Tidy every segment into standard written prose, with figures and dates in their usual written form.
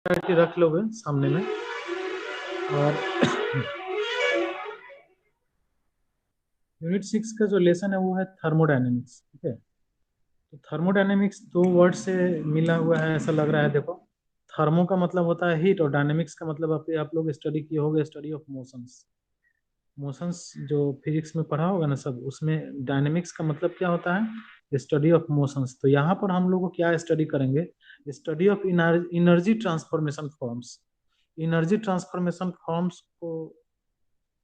NCERT रख लोगे सामने में। और यूनिट 6 का जो लेसन है वो है थर्मोडायनेमिक्स। ठीक है, तो थर्मोडायनेमिक्स दो वर्ड से मिला हुआ है ऐसा लग रहा है। देखो, थर्मो का मतलब होता है हीट, और डायनेमिक्स का मतलब आप लोग स्टडी किए होंगे, स्टडी ऑफ मोशंस। मोशंस जो फिजिक्स में पढ़ा होगा ना सब, उसमें डायनेमिक्स का मतलब क्या होता है, स्टडी ऑफ मोशंस। तो यहाँ पर हम लोग को क्या स्टडी करेंगे, study of energy transformation forms. Energy transformation forms को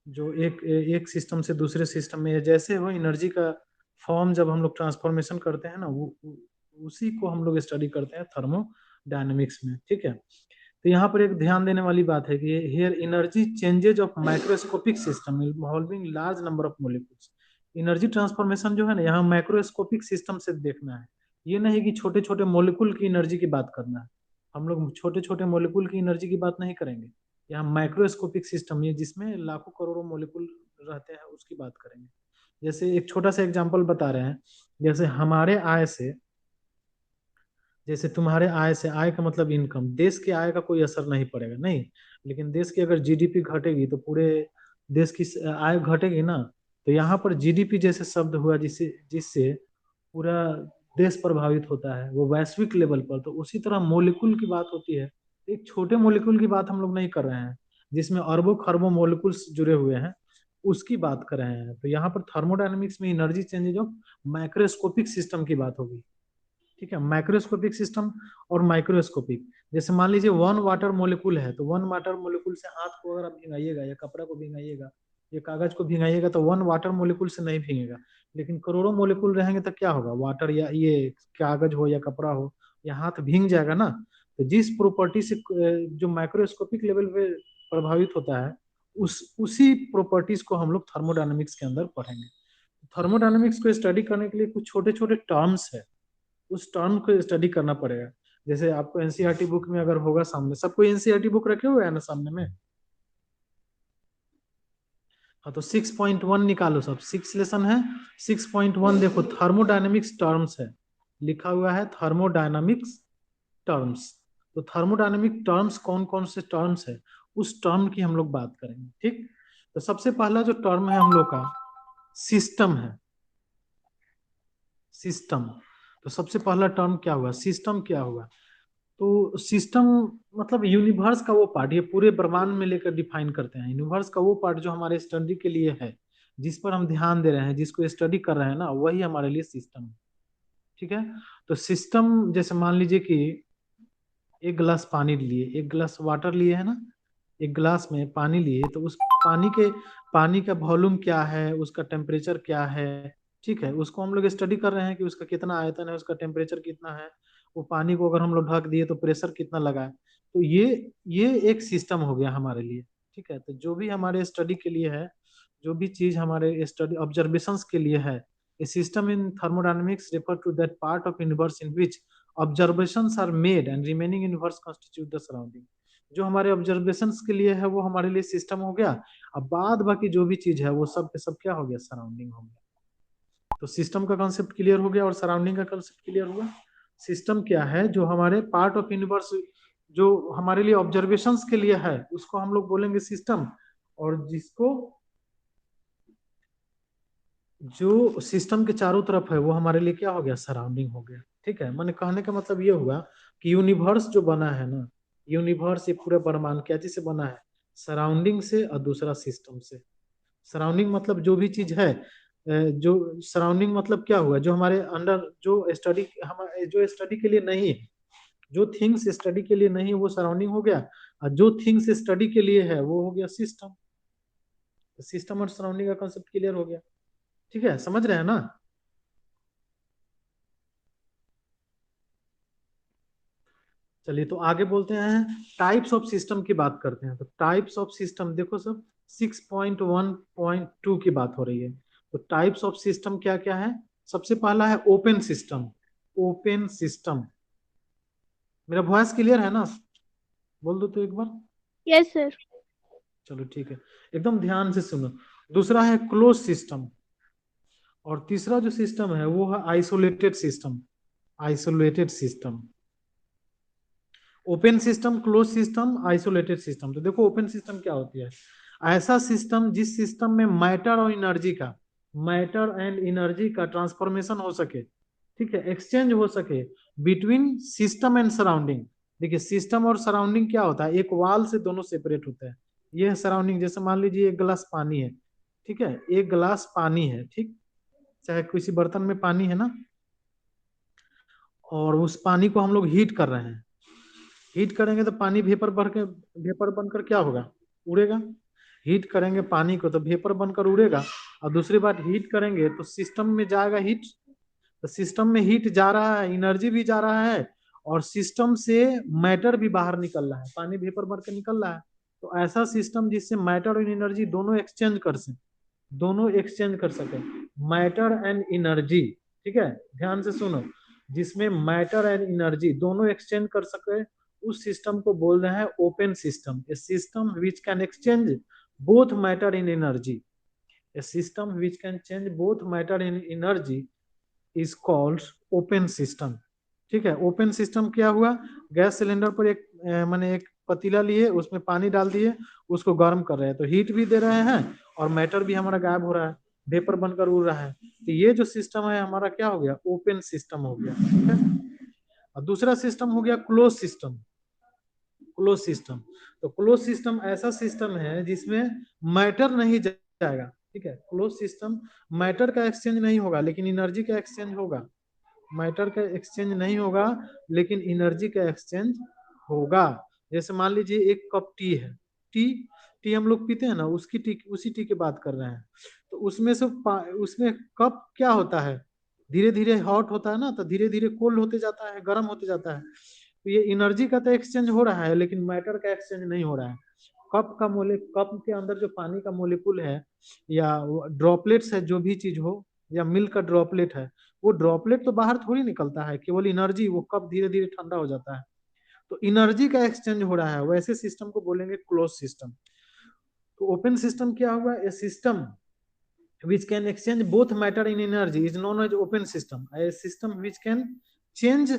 जो एक एक सिस्टम से दूसरे सिस्टम में जैसे हो एनर्जी का फॉर्म जब हम लोग ट्रांसफॉर्मेशन करते हैं ना, उसी को हम लोग स्टडी करते हैं थर्मोडायनेमिक्स में। ठीक है, तो यहाँ पर एक ध्यान देने वाली बात है कि here energy changes of microscopic system involving large number of molecules. Energy transformation जो है ना, यहाँ माइक्रोस्कोपिक सिस्टम से देखना है। ये नहीं कि छोटे छोटे मोलिक्यूल की एनर्जी की बात करना है। हम लोग छोटे छोटे मोलिक्यूल की एनर्जी की बात नहीं करेंगे। यहाँ माइक्रोस्कोपिक सिस्टम ये जिसमें लाखों करोड़ों मोलिक्यूल रहते हैं उसकी बात करेंगे। जैसे एक छोटा सा एग्जांपल बता रहे हैं, जैसे हमारे आय से, जैसे तुम्हारे आय से, आय का मतलब इनकम, देश के आय का कोई असर नहीं पड़ेगा, नहीं। लेकिन देश की अगर जीडीपी घटेगी तो पूरे देश की आय घटेगी ना। तो यहाँ पर जीडीपी जैसे शब्द हुआ जिससे जिससे पूरा देश प्रभावित होता है, वो वैश्विक लेवल पर। तो उसी तरह मोलिकुल की बात होती है। एक छोटे मोलिकुल की बात हम लोग नहीं कर रहे हैं जिसमें अरबों खरबों मोलिकुल्स जुड़े हुए हैं, उसकी बात कर रहे हैं। तो यहाँ पर थर्मोडायनेमिक्स में energy changes of microscopic system की बात होगी। ठीक है, माइक्रोस्कोपिक सिस्टम और माइक्रोस्कोपिक। जैसे मान लीजिए वन वाटर मोलिकुल है, तो वन वाटर मोलिकुल से हाथ को अगर आप भिंगाइएगा या कपड़ा को भिंगाइएगा या कागज को भिंगाइएगा तो वन वाटर मोलिकुल से नहीं भीगेगा। लेकिन करोड़ों मोलिकुल रहेंगे तो क्या होगा, वाटर या ये कागज हो या कपड़ा हो या हाथ भींग जाएगा ना। तो जिस प्रॉपर्टी से जो माइक्रोस्कोपिक लेवल पे प्रभावित होता है, उसी प्रॉपर्टीज को हम लोग थर्मोडायनेमिक्स के अंदर पढ़ेंगे। थर्मोडायनेमिक्स को स्टडी करने के लिए कुछ छोटे छोटे टर्म्स है, उस टर्म को स्टडी करना पड़ेगा। जैसे आपको एनसीईआरटी बुक में अगर होगा सामने, सबको एनसीईआरटी बुक रखे हुए है ना सामने में। हाँ, तो 6.1 निकालो सब, 6 लेसन है। 6.1 देखो, थर्मोडायनेमिक्स टर्म्स है, लिखा हुआ है थर्मोडायनेमिक्स टर्म्स। तो थर्मोडायनेमिक टर्म्स कौन कौन से टर्म्स है, उस टर्म की हम लोग बात करेंगे। ठीक, तो सबसे पहला जो टर्म है हम लोग का सिस्टम है, सिस्टम। तो सबसे पहला टर्म क्या हुआ, सिस्टम क्या हुआ। तो सिस्टम मतलब यूनिवर्स का वो पार्ट, ये पूरे ब्रह्मांड में लेकर डिफाइन करते हैं। यूनिवर्स का वो पार्ट जो हमारे स्टडी के लिए है, जिस पर हम ध्यान दे रहे हैं, जिसको स्टडी कर रहे हैं ना, वही हमारे लिए सिस्टम है। ठीक है, तो सिस्टम जैसे मान लीजिए कि एक गिलास पानी लिए, एक गिलास वाटर लिए है ना, एक गिलास में पानी लिए, तो उस पानी का वॉल्यूम क्या है, उसका टेम्परेचर क्या है। ठीक है, उसको हम लोग स्टडी कर रहे हैं कि उसका कितना आयतन है, उसका टेम्परेचर कितना है, वो पानी को अगर हम लोग ढक दिए तो प्रेशर कितना लगा है। तो ये एक सिस्टम हो गया हमारे लिए। ठीक है, तो जो भी हमारे स्टडी के लिए है, जो भी चीज हमारे स्टडी ऑब्जर्वेशंस के लिए है, a system in thermodynamics refer to that part of universe in which observations are made and remaining universe constitute the surrounding. जो हमारे ऑब्जर्वेशंस के लिए है वो हमारे लिए सिस्टम हो गया। अब बाद बाकी जो भी चीज है वो सब के सब क्या हो गया, सराउंडिंग हो गया। तो सिस्टम का कॉन्सेप्ट क्लियर हो गया और सराउंडिंग का कॉन्सेप्ट क्लियर हुआ। सिस्टम क्या है, जो हमारे पार्ट ऑफ यूनिवर्स, जो हमारे लिए ऑब्जर्वेशंस के लिए है, उसको हम लोग बोलेंगे सिस्टम। और जिसको, जो सिस्टम के चारों तरफ है वो हमारे लिए क्या हो गया, सराउंडिंग हो गया। ठीक है, मैंने कहने का मतलब ये हुआ कि यूनिवर्स जो बना है ना, यूनिवर्स ये पूरा ब्रह्मांड क्या चीज से बना है, सराउंडिंग से और दूसरा सिस्टम से। सराउंडिंग मतलब जो भी चीज है, जो सराउंडिंग मतलब क्या हुआ, जो हमारे अंडर जो स्टडी, हम जो स्टडी के लिए नहीं है, जो थिंग्स स्टडी के लिए नहीं है वो सराउंडिंग हो गया। और जो थिंग्स स्टडी के लिए है वो हो गया सिस्टम। सिस्टम और सराउंडिंग का कॉन्सेप्ट क्लियर हो गया। ठीक है, समझ रहे हैं ना। चलिए तो आगे बोलते हैं, टाइप्स ऑफ सिस्टम की बात करते हैं। तो टाइप्स ऑफ सिस्टम देखो सब, 6.1.2 की बात हो रही है। तो टाइप्स ऑफ सिस्टम क्या क्या है, सबसे पहला है ओपन सिस्टम। ओपन सिस्टम, मेरा वॉइस क्लियर है ना, बोल दो तो एक बार। Yes sir. चलो ठीक है, एकदम ध्यान से सुनो। दूसरा है क्लोज सिस्टम, और तीसरा जो सिस्टम है वो है isolated system. Isolated system, open system, close system, isolated system. तो देखो ओपन सिस्टम क्या होती है, ऐसा सिस्टम जिस सिस्टम में मैटर एंड एनर्जी का ट्रांसफॉर्मेशन हो सके, ठीक है, एक्सचेंज हो सके बिटवीन सिस्टम एंड सराउंडिंग। देखिए सिस्टम और सराउंडिंग क्या होता है, एक वॉल से दोनों सेपरेट होते हैं। ये है सराउंडिंग, जैसे मान लीजिए एक गिलास पानी है, ठीक है, एक गिलास पानी है, ठीक, चाहे किसी बर्तन में पानी है ना, और उस पानी को हम लोग हीट कर रहे हैं। हीट करेंगे तो पानी वेपर बनकर क्या होगा, उड़ेगा। हीट करेंगे पानी को तो वेपर बनकर उड़ेगा। और दूसरी बात, हीट करेंगे तो सिस्टम में जाएगा हीट, तो सिस्टम में हीट जा रहा है, एनर्जी भी जा रहा है, और सिस्टम से मैटर भी बाहर निकल रहा है, पानी वेपर बन के निकल रहा है। तो ऐसा सिस्टम जिससे मैटर और एनर्जी दोनों एक्सचेंज कर सके, मैटर एंड एनर्जी, ठीक है, ध्यान से सुनो, जिसमें मैटर एंड एनर्जी दोनों एक्सचेंज कर सके, उस सिस्टम को बोल रहे हैं open system. A system which can exchange both matter in energy, A system which can change both matter in energy is called open system. ठीक है, ओपन सिस्टम क्या हुआ, गैस सिलेंडर पर माने एक पतीला लिए, उसमें पानी डाल दिए, उसको गर्म कर रहे हैं, तो हीट भी दे रहे हैं और मैटर भी हमारा गायब हो रहा है, वेपर बनकर उड़ रहा है। तो ये जो सिस्टम है हमारा क्या हो गया, ओपन सिस्टम हो गया, ठीक है। और दूसरा सिस्टम हो गया क्लोज सिस्टम। क्लोज सिस्टम, तो क्लोज सिस्टम ऐसा सिस्टम है जिसमें मैटर नहीं जाएगा, ठीक है। क्लोज सिस्टम, मैटर का एक्सचेंज नहीं होगा लेकिन एनर्जी का एक्सचेंज होगा, मैटर का एक्सचेंज नहीं होगा लेकिन एनर्जी का एक्सचेंज होगा। जैसे मान लीजिए एक कप टी है, टी टी हम लोग पीते हैं ना, उसकी टी, उसी टी की बात कर रहे हैं। तो उसमें से उसमें कप क्या होता है, धीरे धीरे हॉट होता है ना, तो धीरे धीरे कोल्ड होते जाता है, गर्म होते जाता है। तो ये एनर्जी का तो एक्सचेंज हो रहा है लेकिन मैटर का एक्सचेंज नहीं हो रहा है। कप के अंदर जो पानी का मोलिकुल है या ड्रॉपलेट्स है, जो भी चीज हो, या मिल्क का ड्रॉपलेट है, वो ड्रॉपलेट तो बाहर थोड़ी निकलता है, केवल एनर्जी, वो कप धीरे धीरे ठंडा हो जाता है। तो एनर्जी का एक्सचेंज हो रहा है, वैसे सिस्टम को बोलेंगे क्लोज सिस्टम। तो ओपन सिस्टम क्या हुआ, ए system which can exchange both matter and energy is known as open system. A system which can change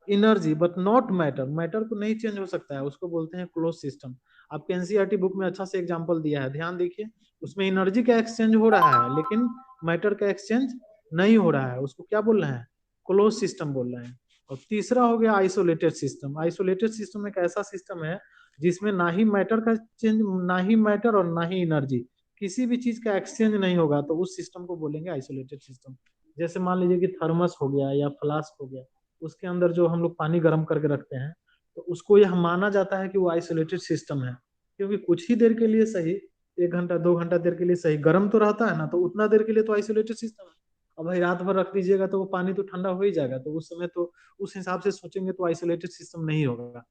energy but not matter को नहीं चेंज हो सकता है, उसको बोलते हैं क्लोज सिस्टम। आपके एनसीईआरटी बुक में अच्छा से एग्जांपल दिया है, ध्यान देखिए, उसमें एनर्जी का एक्सचेंज हो रहा है लेकिन मैटर का एक्सचेंज नहीं हो रहा है, उसको क्या बोल रहे हैं, क्लोज सिस्टम बोल रहे हैं। और तीसरा हो गया आइसोलेटेड सिस्टम। आइसोलेटेड सिस्टम एक ऐसा सिस्टम है जिसमें ना ही मैटर का चेंज, ना ही मैटर और ना ही एनर्जी, किसी भी चीज का एक्सचेंज नहीं होगा, तो उस सिस्टम को बोलेंगे आइसोलेटेड सिस्टम। जैसे मान लीजिए कि थर्मस हो गया या फ्लास्क हो गया, उसके अंदर जो हम लोग पानी गर्म करके रखते हैं, तो उसको यह माना जाता है कि वो आइसोलेटेड सिस्टम है, क्योंकि कुछ ही देर के लिए सही, 1 घंटा 2 घंटा देर के लिए सही गर्म तो रहता है ना, तो उतना देर के लिए तो आइसोलेटेड सिस्टम है। अब भाई रात भर रख दीजिएगा तो वो पानी तो ठंडा हो ही जाएगा, तो उस समय तो उस हिसाब से सोचेंगे तो आइसोलेटेड सिस्टम नहीं होगा।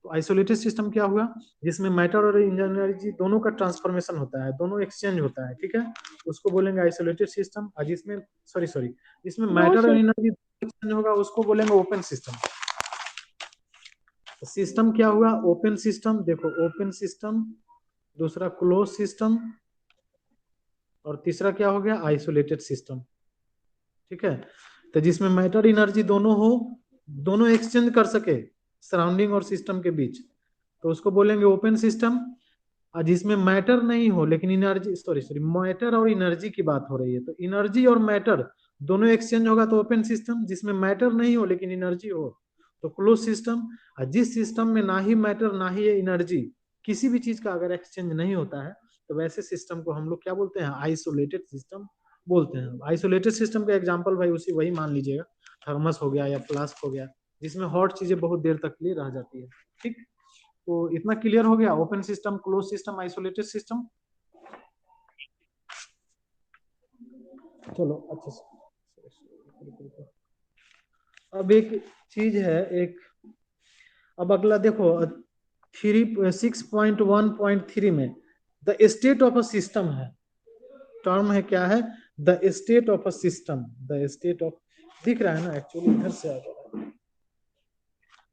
तो आइसोलेटेड सिस्टम क्या हुआ, जिसमें मैटर और एनर्जी दोनों का ट्रांसफॉर्मेशन होता है, दोनों एक्सचेंज होता है, ठीक है, उसको बोलेंगे आइसोलेटेड सिस्टम। और जिसमें सॉरी सॉरी जिसमें नो मैटर और सर। एनर्जी एक्सचेंज होगा उसको बोलेंगे ओपन सिस्टम। तो सिस्टम क्या हुआ, ओपन सिस्टम, देखो ओपन सिस्टम, दूसरा क्लोज सिस्टम, और तीसरा क्या हो गया, आइसोलेटेड सिस्टम, ठीक है। तो जिसमें मैटर एनर्जी दोनों हो, दोनों एक्सचेंज कर सके सराउंडिंग और सिस्टम के बीच, तो उसको बोलेंगे ओपन सिस्टम। और जिसमें मैटर नहीं हो लेकिन एनर्जी, सॉरी सॉरी मैटर और एनर्जी की बात हो रही है, तो एनर्जी और मैटर दोनों एक्सचेंज होगा तो ओपन सिस्टम। जिसमें मैटर नहीं हो लेकिन एनर्जी हो तो क्लोज सिस्टम। और जिस सिस्टम में ना ही मैटर ना ही एनर्जी, किसी भी चीज का अगर एक्सचेंज नहीं होता है, तो वैसे सिस्टम को हम लोग क्या बोलते हैं, आइसोलेटेड सिस्टम बोलते हैं। आइसोलेटेड सिस्टम का एग्जाम्पल भाई उसी वही मान लीजिएगा, थर्मस हो गया या फ्लास्क हो गया, जिसमें हॉट चीजें बहुत देर तक के लिए रह जाती है, ठीक। तो इतना क्लियर हो गया, open system, close system, isolated system. चलो अच्छा से, अब एक चीज है, एक, अब अगला देखो, 6.1.3 में the state of a system है, टर्म है क्या है, the state of a system, the state of, दिख रहा है ना, एक्चुअली इधर से आ रहा है,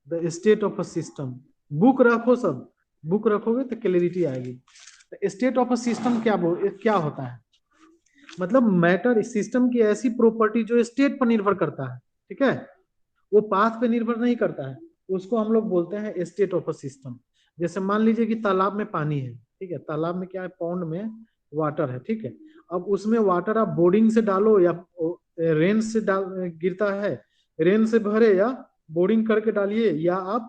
the state of a system. Book रखो सब, बुक रखोगे तो क्लैरिटी आएगी। स्टेट ऑफ अ सिस्टम क्या होता है, मतलब मैटर सिस्टम की ऐसी प्रॉपर्टी जो स्टेट पर निर्भर करता है, ठीक है, वो पाथ पे निर्भर नहीं करता है, उसको हम लोग बोलते हैं स्टेट ऑफ अ सिस्टम। जैसे मान लीजिए कि तालाब में पानी है, ठीक है, तालाब में क्या है, पॉन्ड में वाटर है, ठीक है। अब उसमें वाटर आप बोर्डिंग से डालो या रेन से डाल गिरता है, रेन से भरे या बोर्डिंग करके डालिए, या आप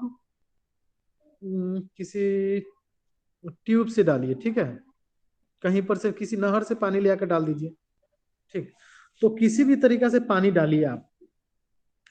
किसी ट्यूब से डालिए, ठीक है, कहीं पर से किसी नहर से पानी ले आकर डाल दीजिए, ठीक। तो किसी भी तरीका से पानी डालिए आप,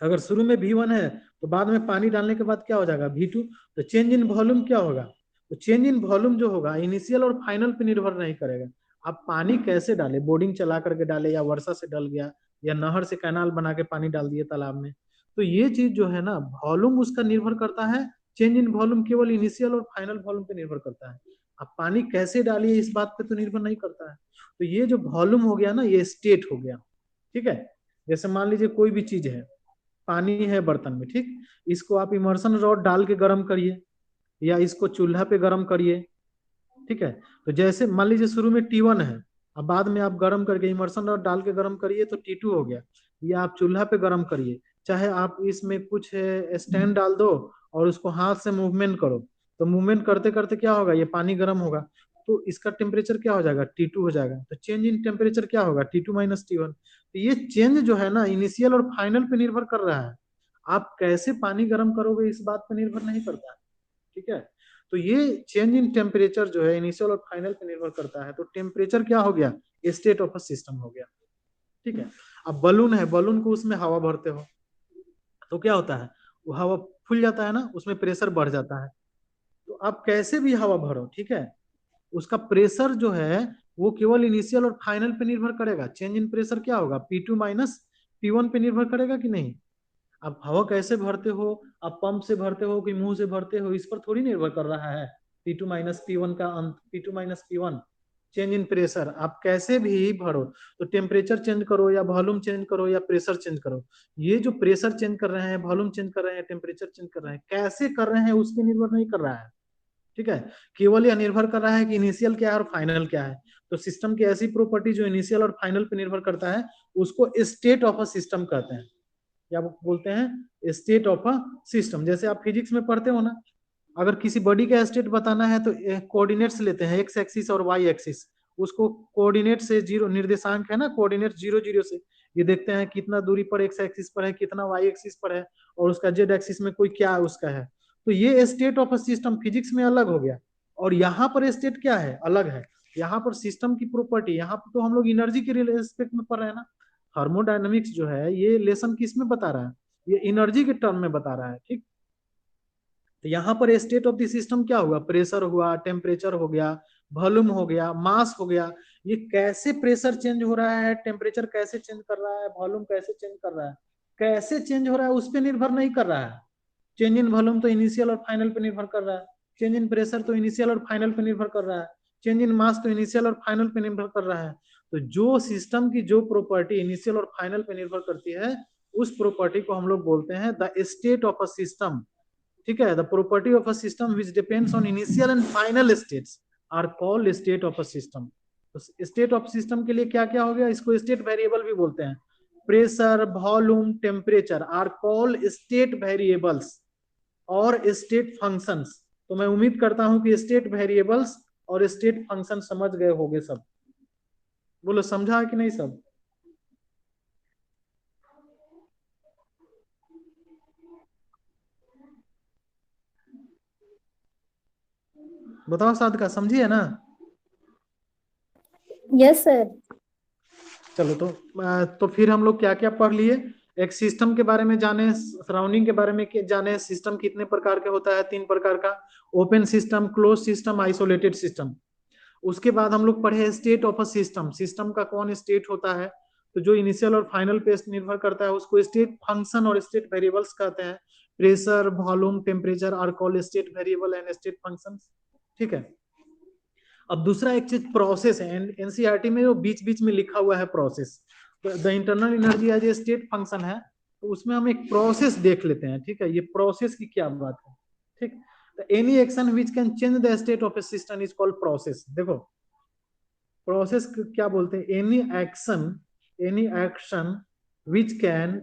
अगर शुरू में V1 है तो बाद में पानी डालने के बाद क्या हो जाएगा V2। तो चेंज इन वॉल्यूम क्या होगा, तो चेंज इन वॉल्यूम जो होगा इनिशियल और फाइनल पे निर्भर नहीं करेगा। आप पानी कैसे डाले, बोर्डिंग चला करके डाले या वर्षा से डल गया या नहर से कैनाल बना के पानी डाल दिए तालाब में, तो ये चीज जो है ना वॉल्यूम उसका निर्भर करता है। चेंज इन वॉल्यूम केवल इनिशियल और फाइनल वॉल्यूम पे निर्भर करता है। आप पानी कैसे डालिए इस बात पे तो निर्भर नहीं करता है। तो ये जो वॉल्यूम हो गया ना ये स्टेट हो गया, ठीक है। जैसे मान लीजिए कोई भी चीज है, पानी है बर्तन में, ठीक, इसको आप इमर्शन रॉड डाल के गर्म करिए या इसको चूल्हा पे गर्म करिए, ठीक है। तो जैसे मान लीजिए शुरू में T1 है, अब बाद में आप गर्म करके इमर्शन रॉड डाल के गर्म करिए तो T2 हो गया। या आप चूल्हा पे गर्म करिए, चाहे आप इसमें कुछ स्टैंड डाल दो और उसको हाथ से मूवमेंट करो, तो मूवमेंट करते करते क्या होगा, ये पानी गर्म होगा, तो इसका टेम्परेचर क्या हो जाएगा, T2 हो जाएगा। तो चेंज इन टेम्परेचर क्या होगा, T2 माइनस T1। तो ये चेंज जो है ना इनिशियल और फाइनल पे निर्भर कर रहा है। आप कैसे पानी गर्म करोगे इस बात पे निर्भर नहीं करता है, ठीक है। तो ये चेंज इन टेम्परेचर जो है इनिशियल और फाइनल पे निर्भर करता है। तो टेम्परेचर क्या हो गया, स्टेट ऑफ अ सिस्टम हो गया, ठीक है। अब बलून है, बलून को उसमें हवा भरते हो तो क्या होता है, वो हवा फूल जाता है ना, उसमें प्रेशर बढ़ जाता है। तो आप कैसे भी हवा भरो, ठीक है, उसका प्रेशर जो है वो केवल इनिशियल और फाइनल पे निर्भर करेगा। चेंज इन प्रेशर क्या होगा, P2 माइनस P1 पे निर्भर करेगा कि नहीं। आप हवा कैसे भरते हो, आप पंप से भरते हो कि मुंह से भरते हो, इस पर थोड़ी निर्भर कर रहा है P2 माइनस P1 का अंत, P2 minus P1। Change in pressure आप कैसे भी भरो, तो टेम्परेचर चेंज करो या वॉल्यूम चेंज करो या प्रेशर चेंज करो, ये जो प्रेशर चेंज कर रहे हैं, वॉल्यूम चेंज कर रहे हैं, टेम्परेचर चेंज कर रहे हैं, कैसे कर रहे हैं उस पर निर्भर नहीं कर रहा है, ठीक है। केवल यह निर्भर कर रहा है कि इनिशियल क्या है और फाइनल क्या है। तो सिस्टम की ऐसी प्रॉपर्टी जो इनिशियल और फाइनल पे निर्भर करता है उसको स्टेट ऑफ अ सिस्टम कहते हैं, या बोलते हैं स्टेट ऑफ अ सिस्टम। जैसे आप फिजिक्स में पढ़ते हो ना, अगर किसी बॉडी का स्टेट बताना है तो कोऑर्डिनेट्स लेते हैं, एक्स एक्सिस और वाई एक्सिस। उसको कोऑर्डिनेट से जीरो, निर्देशांक है ना, कोऑर्डिनेट 0 0 से ये देखते हैं कितना दूरी पर एक्स एक्सिस पर है, कितना वाई एक्सिस पर है, और उसका जेड एक्सिस में कोई क्या उसका है। तो ये state of a system physics में अलग हो गया, और यहाँ पर स्टेट क्या है, अलग है। यहाँ पर सिस्टम की प्रॉपर्टी, यहाँ पर तो हम लोग एनर्जी के रिस्पेक्ट में पढ़ रहे हैं ना। थर्मोडायनेमिक्स जो है ये लेसन किस में बता रहा है, ये एनर्जी के टर्म में बता रहा है, ठीक। तो यहाँ पर स्टेट ऑफ द सिस्टम क्या हुआ, प्रेशर हुआ, टेम्परेचर हो गया, वॉल्यूम हो गया, मास हो गया। ये कैसे प्रेशर चेंज हो रहा है, टेम्परेचर कैसे चेंज कर रहा है, वॉल्यूम कैसे चेंज कर रहा है, कैसे चेंज हो रहा है उस पर निर्भर नहीं कर रहा है। चेंज इन वॉल्यूम तो इनिशियल और फाइनल पे निर्भर कर रहा है, चेंज इन प्रेशर तो इनिशियल और फाइनल पे निर्भर कर रहा है, चेंज इन मास तो इनिशियल और फाइनल पे निर्भर कर रहा है। तो जो सिस्टम की जो प्रॉपर्टी इनिशियल और फाइनल पे निर्भर करती है उस प्रॉपर्टी को हम लोग बोलते हैं the state of a system, ठीक है। The property of a system which depends on initial and final states are called state of a system. तो स्टेट ऑफ सिस्टम के लिए क्या क्या हो गया, इसको स्टेट वेरिएबल भी बोलते हैं। Pressure, volume, temperature are called state variables और स्टेट फंक्शंस। तो मैं उम्मीद करता हूं कि स्टेट वेरिएबल्स और स्टेट फंक्शन समझ गए होंगे सब। बोलो समझा है कि नहीं सब। बताओ साधका, समझिए ना। Yes sir. चलो तो फिर हम लोग क्या क्या पढ़ लिए, एक सिस्टम के बारे में जाने, सराउंडिंग के बारे में जाने, सिस्टम कितने प्रकार के होता है, 3 प्रकार का, open system, close system, isolated system. उसके बाद हम लोग पढ़े state of a system, system का कौन स्टेट होता है, तो जो इनिशियल और फाइनल पे निर्भर करता है उसको स्टेट फंक्शन और स्टेट वेरिएबल्स कहते हैं। Pressure, volume, temperature are called state variable and state function, ठीक है। अब दूसरा एक चीज प्रोसेस है, एनसीईआरटी में जो बीच बीच में लिखा हुआ है process, the internal energy is a state function है, तो उसमें हम एक प्रोसेस देख लेते हैं, ठीक है। ये प्रोसेस की क्या बात है, ठीक। Any action which can change the state of A system is called process. देखो प्रोसेस क्या बोलते हैं, any action which can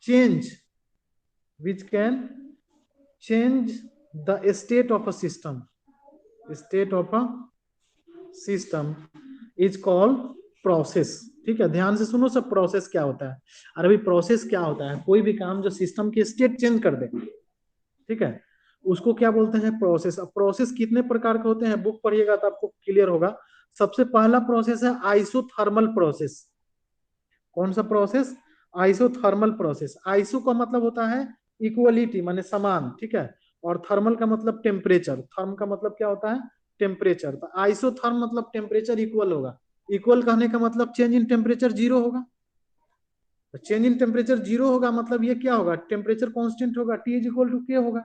change which can change the state of a system. State of a system is called process. ठीक है, ध्यान से सुनो सब, प्रोसेस क्या होता है। और अभी प्रोसेस क्या होता है, कोई भी काम जो सिस्टम की स्टेट चेंज कर दे, ठीक है, उसको क्या बोलते हैं, प्रोसेस। अब प्रोसेस कितने प्रकार के होते हैं, बुक पढ़िएगा तो आपको क्लियर होगा। सबसे पहला प्रोसेस है आइसोथर्मल प्रोसेस। कौन सा प्रोसेस, आइसोथर्मल प्रोसेस। आइसो का मतलब होता है इक्वलिटी, माने समान, ठीक है, और थर्मल का मतलब टेम्परेचर, थर्म का मतलब क्या होता है, टेम्परेचर। तो आइसोथर्म मतलब टेम्परेचर इक्वल होगा। इक्वल कहने का मतलब चेंज इन टेम्परेचर जीरो होगा। चेंज इन टेम्परेचर जीरो होगा मतलब ये क्या होगा, टेम्परेचर कांस्टेंट होगा, टी इज इक्वल टू के होगा।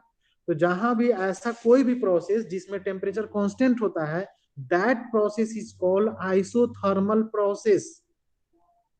तो जहां भी ऐसा कोई भी प्रोसेस जिसमें टेम्परेचर कांस्टेंट होता है, that process is called isothermal process.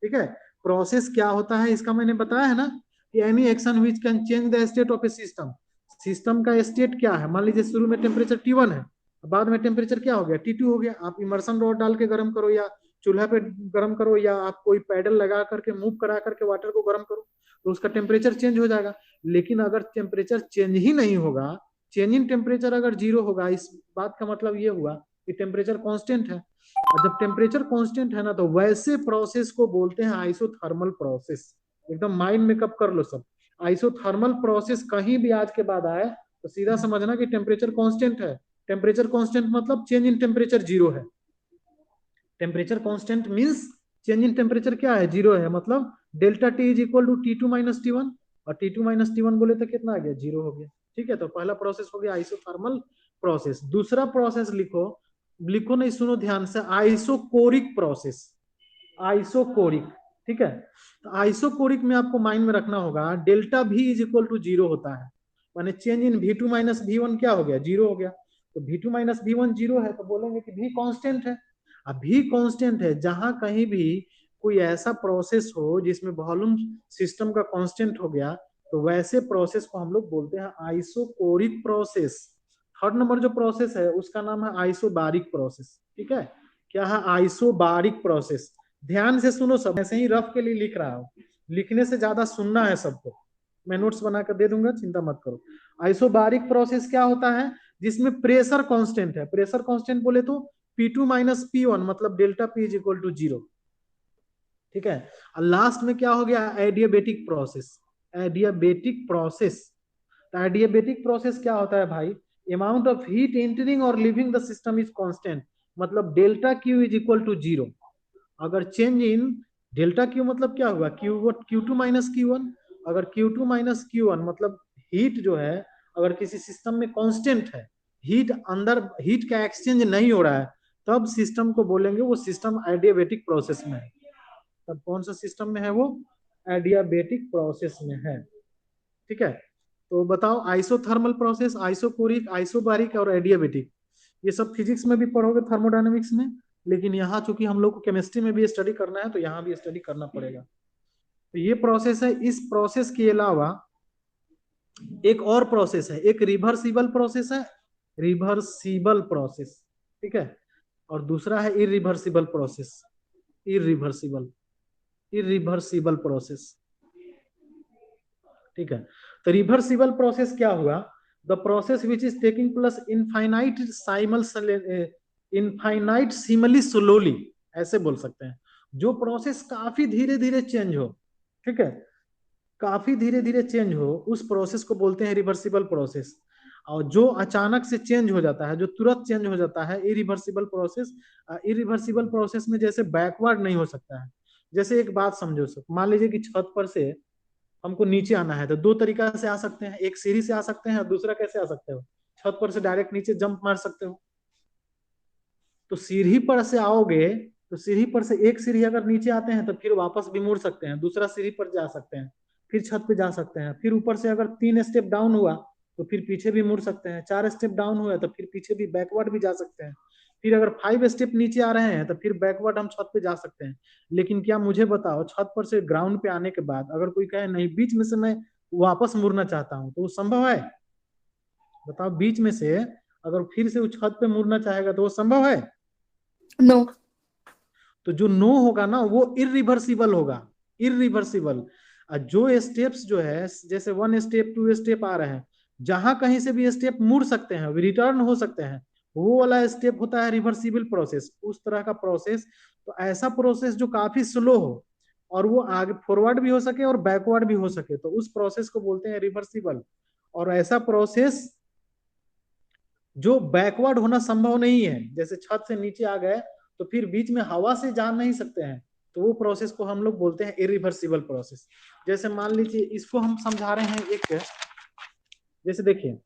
ठीक है, प्रोसेस क्या होता है इसका मैंने बताया है ना, कि any action which can change the state of A system. System का स्टेट क्या है, मान लीजिए शुरू में टेम्परेचर T1 है, बाद में टेम्परेचर क्या हो गया, T2 हो गया। आप इमर्सन रॉड डाल के गर्म करो, या चूल्हा पे गर्म करो, या आप कोई पैडल लगा करके मूव करा करके वाटर को गर्म करो, तो उसका टेम्परेचर चेंज हो जाएगा। लेकिन अगर टेम्परेचर चेंज ही नहीं होगा, चेंज इन टेम्परेचर अगर जीरो होगा, इस बात का मतलब ये हुआ कि टेम्परेचर कांस्टेंट है। और जब टेम्परेचर कांस्टेंट है ना, तो वैसे प्रोसेस को बोलते हैं आइसोथर्मल प्रोसेस। एकदम माइंड मेकअप कर लो सब। आइसोथर्मल प्रोसेस कहीं भी आज के बाद आए तो सीधा समझना कि टेम्परेचर कांस्टेंट है। टेम्परेचर कांस्टेंट मतलब चेंज इन टेम्परेचर जीरो है। Temperature constant means change in temperature क्या है, जीरो है। मतलब delta T is equal to T2 - T1, और T2 - T1 बोले तो कितना आ गया, जीरो हो गया। ठीक है, तो पहला प्रोसेस हो गया आइसोथर्मल प्रोसेस। दूसरा प्रोसेस लिखो, लिखो नहीं, सुनो ध्यान से, आइसोकोरिक प्रोसेस। आइसोकोरिक, ठीक है। तो आइसोकोरिक में आपको माइंड में रखना होगा, delta V is equal to zero होता है, माने चेंज इन V2 - V1 क्या हो गया, जीरो हो गया। तो V2 - V1 जीरो है तो बोलेंगे कि V कांस्टेंट है। अब V कांस्टेंट है, जहां कहीं भी कोई ऐसा प्रोसेस हो जिसमें वॉल्यूम सिस्टम का कांस्टेंट हो गया, तो वैसे प्रोसेस को हम लोग बोलते हैं आइसोकोरिक प्रोसेस। थर्ड नंबर जो प्रोसेस है उसका नाम है आइसोबारिक प्रोसेस। ठीक है, क्या है, आइसोबारिक प्रोसेस। ध्यान से सुनो सब, ऐसे ही रफ के लिए लिख रहा हूं, लिखने से ज्यादा सुनना है सबको। मैं नोट्स बना कर दे दूंगा, चिंता मत करो। आइसोबारिक प्रोसेस क्या होता है, जिसमें प्रेशर कांस्टेंट है। प्रेशर कांस्टेंट बोले तो P2 - P1 मतलब delta P is equal to zero. ठीक है, और लास्ट में क्या हो गया, adiabatic process. Adiabatic process, adiabatic process क्या होता है भाई, अमाउंट ऑफ हीट एंटरिंग और leaving the system is constant, मतलब delta Q is equal to zero. अगर चेंज इन डेल्टा क्यू मतलब क्या होगा, Q2 - Q1। अगर Q2 - Q1 मतलब हीट जो है, अगर किसी सिस्टम में कांस्टेंट है, हीट अंदर, हीट का एक्सचेंज नहीं हो रहा है, तब सिस्टम को बोलेंगे वो सिस्टम एडियाबेटिक प्रोसेस में है। तब कौन सा सिस्टम में है वो, एडियाबेटिक प्रोसेस में है। ठीक है, तो बताओ, आइसोथर्मल प्रोसेस, आइसोकोरिक, आइसोबारिक और एडियाबेटिक, ये सब फिजिक्स में भी पढ़ोगे, थर्मोडायनेमिक्स में। लेकिन यहाँ चूंकि हम लोग को केमिस्ट्री में भी स्टडी करना है, तो यहाँ भी स्टडी करना पड़ेगा। तो ये प्रोसेस है। इस प्रोसेस के अलावा एक और प्रोसेस है, एक रिवर्सिबल प्रोसेस है, रिवर्सिबल प्रोसेस। ठीक है, और दूसरा है irreversible process. Irreversible, irreversible process. ठीक है, तो रिवर्सिबल प्रोसेस क्या हुआ, the process which is taking place infinitesimal, infinitesimally slowly, ऐसे बोल सकते हैं। जो प्रोसेस काफी धीरे धीरे चेंज हो, ठीक है, काफी धीरे धीरे चेंज हो, उस प्रोसेस को बोलते हैं रिवर्सिबल प्रोसेस। और जो अचानक से चेंज हो जाता है, जो तुरंत चेंज हो जाता है, इरिवर्सिबल प्रोसेस। इरिवर्सिबल प्रोसेस में जैसे बैकवर्ड नहीं हो सकता है। जैसे एक बात समझो सब, मान लीजिए कि छत पर से हमको नीचे आना है, तो दो तरीका से आ सकते हैं, एक सीढ़ी से आ सकते हैं और दूसरा कैसे आ सकते हो, छत पर से डायरेक्ट नीचे जंप मार सकते हो। तो सीढ़ी पर से आओगे, तो सीढ़ी पर से एक सीढ़ी अगर नीचे आते हैं तो फिर वापस भी मुड़ सकते हैं, दूसरा सीढ़ी पर जा सकते हैं, फिर छत पे जा सकते हैं। फिर ऊपर से अगर 3 स्टेप डाउन हुआ तो फिर पीछे भी मुड़ सकते हैं, 4 स्टेप डाउन हुआ तो फिर पीछे भी बैकवर्ड भी जा सकते हैं। फिर अगर 5 स्टेप नीचे आ रहे हैं तो फिर बैकवर्ड हम छत पे जा सकते हैं। लेकिन क्या मुझे बताओ, छत पर से ग्राउंड पे आने के बाद अगर कोई कहे नहीं बीच में से मैं वापस मुड़ना चाहता हूँ, तो वो संभव है? बताओ, बीच में से अगर फिर से वो छत पे मुड़ना चाहेगा तो वो संभव है? नो। तो जो नो होगा ना, वो इरिवर्सिबल होगा, इरिवर्सिबल। और जो स्टेप्स जो है जैसे 1 स्टेप 2 स्टेप आ रहे हैं, जहां कहीं से भी स्टेप मुड़ सकते हैं, रिटर्न हो सकते हैं, वो वाला स्टेप होता है रिवर्सिबल प्रोसेस, उस तरह का प्रोसेस। तो ऐसा प्रोसेस जो काफी स्लो हो और वो आगे फॉरवर्ड भी हो सके और बैकवर्ड भी हो सके, तो उस प्रोसेस को बोलते हैं रिवर्सिबल। और ऐसा प्रोसेस जो बैकवर्ड होना संभव नहीं है, जैसे छत से नीचे आ गए तो फिर बीच में हवा से जा नहीं सकते हैं, तो वो प्रोसेस को हम लोग बोलते हैं इरिवर्सिबल प्रोसेस। जैसे मान लीजिए इसको हम समझा रहे हैं एक, जैसे देखिए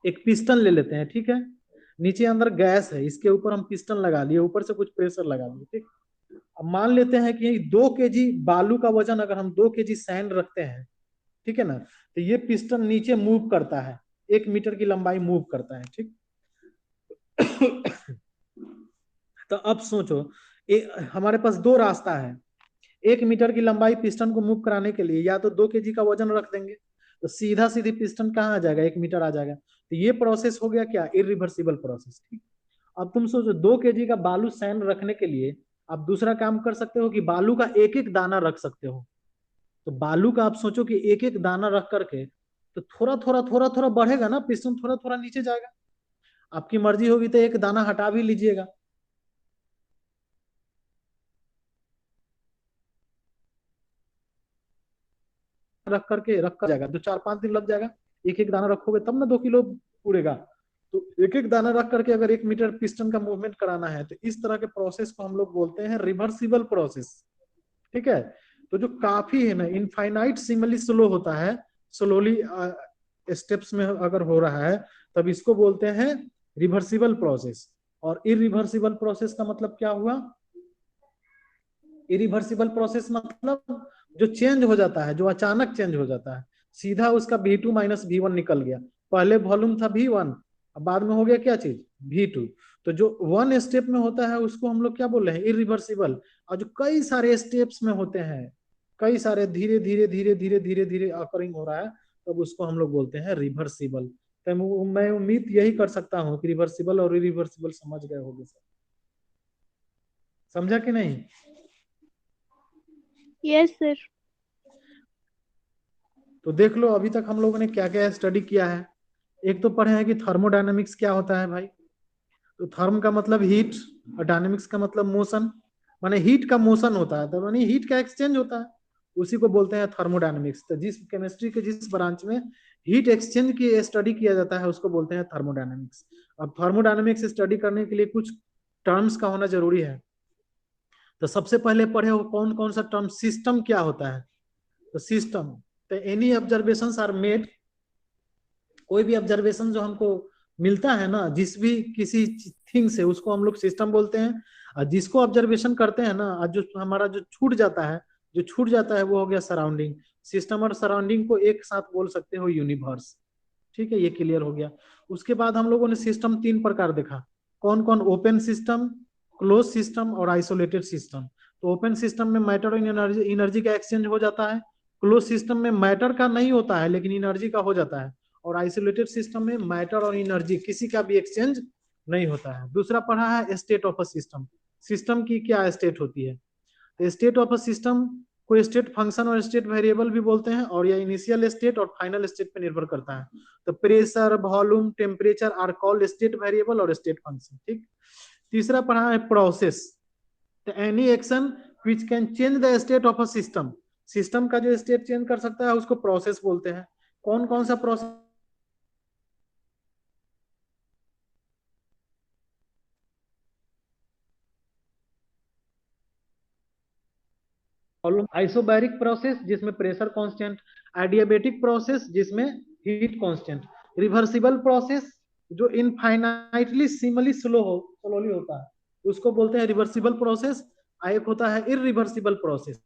एक पिस्टन ले लेते हैं, ठीक है, नीचे अंदर गैस है, इसके ऊपर हम पिस्टन लगा लिए, ऊपर से कुछ प्रेशर लगा लिए, ठीक। अब मान लेते हैं कि 2 kg बालू का वजन अगर हम 2 kg सैंड रखते हैं, ठीक है ना, तो ये पिस्टन नीचे मूव करता है, 1 मीटर की लंबाई मूव करता है, ठीक। तो अब सोचो, हमारे पास दो रास्ता है, 1 मीटर की लंबाई पिस्टन को मूव कराने के लिए या तो 2 kg का वजन रख देंगे, तो सीधा सीधी पिस्टन कहाँ आ जाएगा, 1 मीटर आ जाएगा। तो ये प्रोसेस हो गया क्या, इरिवर्सिबल प्रोसेस, ठीक। अब तुम सोचो 2 kg का बालू सैंड रखने के लिए आप दूसरा काम कर सकते हो कि बालू का एक एक दाना रख सकते हो। तो बालू का आप सोचो कि एक एक दाना रख करके तो थोड़ा थोड़ा बढ़ेगा ना, पिस्टन थोड़ा थोड़ा नीचे जाएगा। आपकी मर्जी होगी तो एक दाना हटा भी लीजिएगा, रख कर जाएगा, 2 4 5 दिन लग जाएगा। एक एक दाना रखोगे तब ना 2 किलो उड़ेगा। तो एक एक दाना रख करके अगर 1 मीटर पिस्टन का मूवमेंट कराना है, तो इस तरह के प्रोसेस को हम लोग बोलते हैं रिवर्सिबल प्रोसेस, ठीक है। तो जो काफी है ना इनफाइनाइट सिमली स्लो होता है, स्लोली स्टेप्स में अगर हो रहा है, तब इसको बोलते हैं रिवर्सिबल प्रोसेस। और इरिवर्सिबल प्रोसेस का मतलब क्या हुआ, इरिवर्सिबल प्रोसेस मतलब जो चेंज हो जाता है, जो अचानक चेंज हो जाता है, सीधा उसका V2 माइनस V1 निकल गया। पहले वॉल्यूम था V1, अब बाद में हो गया क्या चीज, V2। तो जो 1 स्टेप में होता है उसको हम लोग क्या बोल रहे हैं, इरिवर्सिबल। और जो कई सारे स्टेप्स में होते हैं, कई सारे धीरे धीरे धीरे धीरे धीरे धीरे अकरिंग हो रहा है, तब उसको हम लोग बोलते हैं रिवर्सिबल। तो मैं उम्मीद यही कर सकता हूँ कि रिवर्सिबल और इरिवर्सिबल समझ गए होंगे सर, समझा कि नहीं। Yes sir. तो देख लो अभी तक हम लोगों ने क्या क्या स्टडी किया है। एक तो पढ़े हैं कि थर्मोडायनेमिक्स क्या होता है भाई। तो थर्म का मतलब हीट और डायनेमिक्स का मतलब मोशन, माने हीट का मोशन होता है, तो माने हीट का एक्सचेंज होता है, उसी को बोलते हैं थर्मोडायनेमिक्स। तो जिस केमिस्ट्री के जिस ब्रांच में हीट एक्सचेंज की स्टडी किया जाता है उसको बोलते हैं थर्मोडायनेमिक्स। अब थर्मोडायनेमिक्स स्टडी करने के लिए कुछ टर्म्स का होना जरूरी है। तो सबसे पहले पढ़े हो कौन कौन सा टर्म, सिस्टम क्या होता है। तो सिस्टम, तो एनी ऑब्जर्वेशन आर मेड, कोई भी ऑब्जर्वेशन जो हमको मिलता है ना जिस भी किसी थिंग से, उसको हम लोग सिस्टम बोलते हैं। और जिसको ऑब्जर्वेशन करते हैं ना, और जो हमारा जो छूट जाता है, जो छूट जाता है वो हो गया सराउंडिंग। सिस्टम और सराउंडिंग को एक साथ बोल सकते हो यूनिवर्स, ठीक है, ये क्लियर हो गया। उसके बाद हम लोगों ने सिस्टम 3 प्रकार देखा, कौन कौन, ओपन सिस्टम, क्लोज सिस्टम और आइसोलेटेड सिस्टम। तो ओपन सिस्टम में मैटर और एनर्जी एनर्जी का एक्सचेंज हो जाता है, क्लोज सिस्टम में मैटर का नहीं होता है लेकिन एनर्जी का हो जाता है, और आइसोलेटेड सिस्टम में मैटर और एनर्जी किसी का भी एक्सचेंज नहीं होता है। दूसरा पढ़ा है state of a system, system की क्या स्टेट होती है। तो स्टेट ऑफ अ सिस्टम को स्टेट फंक्शन और स्टेट वेरिएबल भी बोलते हैं, और यह इनिशियल स्टेट और फाइनल स्टेट पे निर्भर करता है। तो pressure, volume, temperature are called state variable और स्टेट फंक्शन, ठीक। तीसरा पढ़ा है प्रोसेस, तो any action which can change the state of a system, system का जो स्टेट चेंज कर सकता है उसको प्रोसेस बोलते हैं। कौन कौन सा प्रोसेस, आइसोबैरिक प्रोसेस जिसमें प्रेशर कांस्टेंट, एडियाबेटिक प्रोसेस जिसमें हीट कांस्टेंट, रिवर्सिबल प्रोसेस जो इनफाइनाइटली सिमली स्लोली होता है उसको बोलते हैं रिवर्सिबल प्रोसेस। एक होता है इरिवर्सिबल प्रोसेस,